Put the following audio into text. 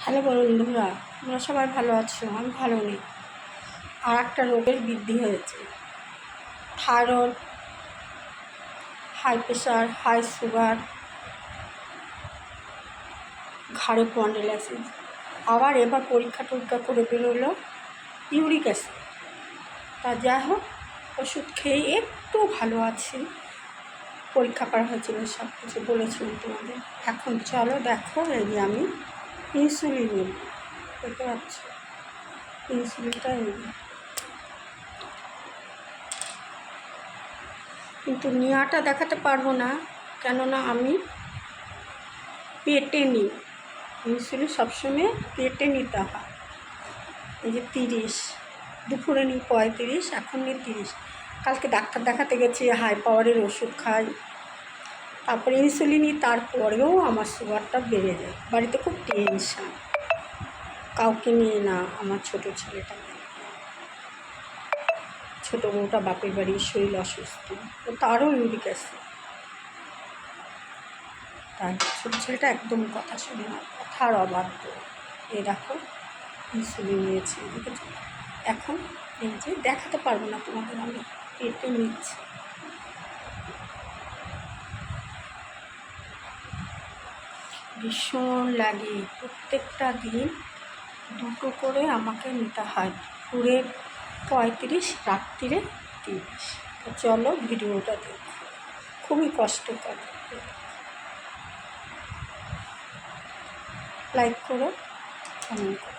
Hello বন্ধুরা, তোমরা সবাই ভালো আছো? আমি ভালো নেই। আর একটা রোগের বৃদ্ধি হয়েছে, thyroid, high pressure, high sugar, ঘাড়ে স্পন্ডিলোসিস। আবার এবার পরীক্ষা টরীক্ষা করে বেরোলো ইউরিক অ্যাসিড। তা যাই হোক, ওষুধ খেয়ে একটু ভালো আছি। পরীক্ষা করা হয়েছিল, সব কিছু বলেছিলাম তোমাদের। এখন চলো দেখো, এই যে আমি ইনসুলিন নিই, দেখতে পাচ্ছি ইনসুলিনটা নিই, কিন্তু নেওয়াটা দেখাতে পারবো না, কেননা আমি পেটে নিই ইনসুলিন। সবসময় পেটে নিতে হয়। এই যে 30, দুপুরে নিই 35, এখন নিই 30। কালকে ডাক্তার দেখাতে গেছি, হাই পাওয়ারের ওষুধ খাই, তারপরে ইনসুলিন নিই, তারপরেও আমার সুগারটা বেড়ে যায়। বাড়িতে খুব টেনশন, কাউকে নিয়ে না, আমার ছোটো ছেলেটাকে। ছোটো বউটা বাপের বাড়ির, শরীর অসুস্থ, ও তারও ইউরিক অ্যাসিড। তাই ছোটো ছেলেটা একদম কথা শুনে না, কথার অবাধ্য। এ দেখো ইনসুলিন নিয়েছি, দেখেছো? এখন এই যে দেখাতে পারবো না তোমাদের, আমি পেটে নিচ্ছি। ভীষণ লাগে, প্রত্যেকটা দিন 2টো করে আমাকে নিতে হয়। দুপুরে 35, রাত্রিরে 30। তো চলো ভিডিওটা দেখো, খুবই কষ্টকর। লাইক করো, কমেন্ট করো।